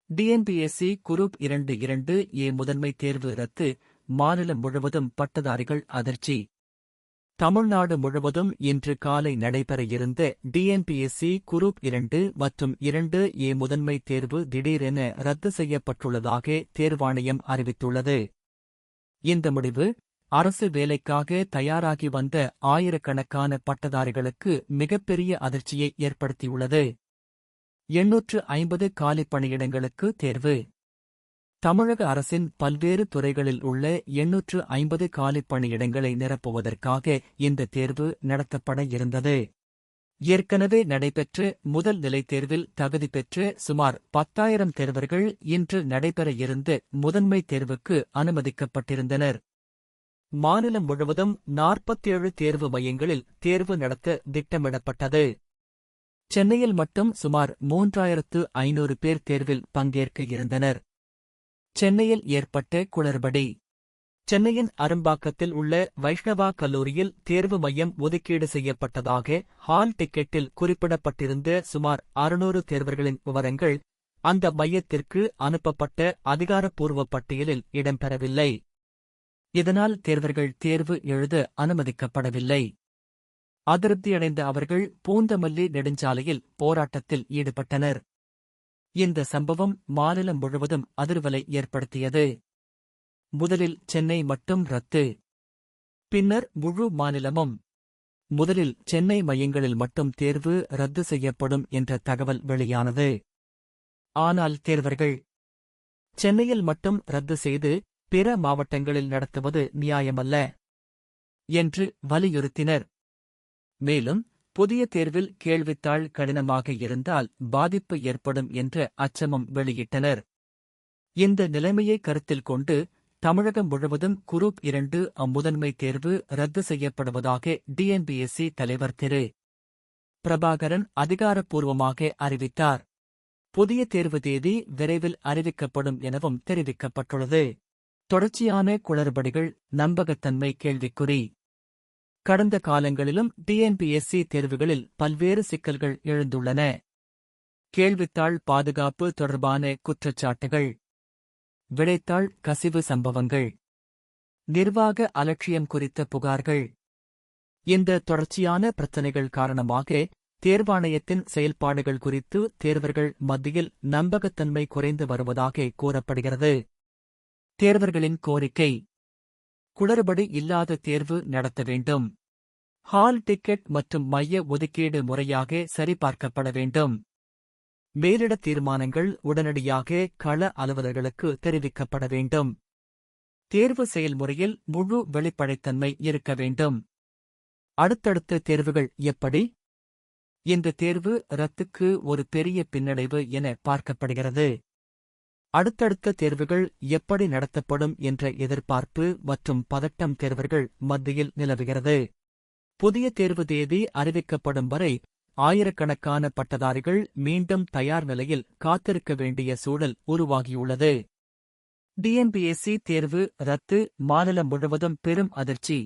TNPSC group 2-2A முதன்மை தேர்வு ரத்து. மாநிலம் முழுவதும் பட்டதாரிகள் அதிர்ச்சி. தமிழ்நாடு முழுவதும் இன்று காலை நடைபெற இருந்த டிஎன்பிஎஸ்சி குரூப் 2 மற்றும் 2A முதன்மை தேர்வு திடீரென ரத்து செய்யப்பட்டுள்ளதாக தேர்வாணையம் அறிவித்துள்ளது. இந்த முடிவு அரசு வேலைக்காக தயாராகி வந்த ஆயிரக்கணக்கான பட்டதாரிகளுக்கு மிகப்பெரிய அதிர்ச்சியை ஏற்படுத்தியுள்ளது. 850 காலிப் பணியிடங்களுக்கு தேர்வு. தமிழக அரசின் பல்வேறு துறைகளில் உள்ள 850 காலிப் பணியிடங்களை நிரப்புவதற்காக இந்த தேர்வு நடத்தப்பட இருந்தது. ஏற்கனவே நடைபெற்ற முதல் நிலைத் தேர்வில் தகுதி பெற்ற சுமார் 10,000 தேர்வர்கள் இன்று நடைபெற இருந்த முதன்மை தேர்வுக்கு அனுமதிக்கப்பட்டிருந்தனர். மாநிலம் முழுவதும் 47 தேர்வு மையங்களில் தேர்வு நடத்த திட்டமிடப்பட்டது. சென்னையில் மட்டும் சுமார் 3,500 பேர் தேர்வில் பங்கேற்க இருந்தனர். சென்னையில் ஏற்பட்ட குளறுபடி. சென்னையின் அரும்பாக்கத்தில் உள்ள வைஷ்ணவா கல்லூரியில் தேர்வு மையம் ஒதுக்கீடு செய்யப்பட்டதாக ஹால் டிக்கெட்டில் குறிப்பிடப்பட்டிருந்த சுமார் 600 தேர்வர்களின் விவரங்கள் அந்த மையத்திற்கு அனுப்பப்பட்ட அதிகாரப்பூர்வ பட்டியலில் இடம்பெறவில்லை. இதனால் தேர்வர்கள் தேர்வு எழுத அனுமதிக்கப்படவில்லை. அதிருப்தியடைந்த அவர்கள் பூந்தமல்லி நெடுஞ்சாலையில் போராட்டத்தில் ஈடுபட்டனர். இந்த சம்பவம் மாநிலம் முழுவதும் அதிர்வலை ஏற்படுத்தியது. முதலில் சென்னை மட்டும் ரத்து. பின்னர் முழு மாநிலமும். முதலில் சென்னை மையங்களில் மட்டும் தேர்வு ரத்து செய்யப்படும் என்ற தகவல் வெளியானது. ஆனால் தேர்வர்கள் சென்னையில் மட்டும் ரத்து செய்து பிற மாவட்டங்களில் நடத்துவது நியாயமல்ல என்று வலியுறுத்தினர். மேலும் புதிய தேர்வில் கேள்வித்தாள் கடினமாக இருந்தால் பாதிப்பு ஏற்படும் என்ற அச்சமும் வெளியிட்டனர். இந்த நிலைமையை கருத்தில் கொண்டு தமிழகம் முழுவதும் குரூப் 2 முதன்மை தேர்வு ரத்து செய்யப்படுவதாக டிஎன்பிஎஸ்சி தலைவர் திரு. பிரபாகரன் அதிகாரப்பூர்வமாக அறிவித்தார். புதிய தேர்வு தேதி விரைவில் அறிவிக்கப்படும் எனவும் தெரிவிக்கப்பட்டுள்ளது. தொடர்ச்சியான குளறுபடிகள், நம்பகத்தன்மை கேள்விக்குறி. கடந்த காலங்களிலும் டிஎன்பிஎஸ்சி தேர்வுகளில் பல்வேறு சிக்கல்கள் எழுந்துள்ளன. கேள்வித்தாள் பாதுகாப்பு தொடர்பான குற்றச்சாட்டுகள், விடைத்தாள் கசிவு சம்பவங்கள், நிர்வாக அலட்சியம் குறித்த புகார்கள். இந்த தொடர்ச்சியான பிரச்சினைகள் காரணமாக தேர்வாணையத்தின் செயல்பாடுகள் குறித்து தேர்வர்கள் மத்தியில் நம்பகத்தன்மை குறைந்து வருவதாக கூறப்படுகிறது. தேர்வர்களின் கோரிக்கை: குளறுபடி இல்லாத தேர்வு நடத்த வேண்டும். ஹால் டிக்கெட் மற்றும் மைய ஒதுக்கீடு முறையாக சரிபார்க்கப்பட வேண்டும். மேலிட தீர்மானங்கள் உடனடியாக கள அலுவலர்களுக்கு தெரிவிக்கப்பட வேண்டும். தேர்வு செயல்முறையில் முழு வெளிப்படைத்தன்மை இருக்க வேண்டும். அடுத்தடுத்த தேர்வுகள் எப்படி? இந்த தேர்வு ரத்துக்கு ஒரு பெரிய பின்னடைவு என பார்க்கப்படுகிறது. அடுத்தடுத்த தேர்வுகள் எப்படி நடத்தப்படும் என்ற எதிர்பார்ப்பு மற்றும் பதட்டம் தேர்வர்கள் மத்தியில் நிலவுகிறது. புதிய தேர்வு தேதி அறிவிக்கப்படும் வரை ஆயிரக்கணக்கான பட்டதாரிகள் மீண்டும் தயார் நிலையில் காத்திருக்க வேண்டிய சூழல் உருவாகியுள்ளது. டிஎன்பிஎஸ்சி தேர்வு ரத்து. மாநிலம் முழுவதும் பெரும் அதிர்ச்சி.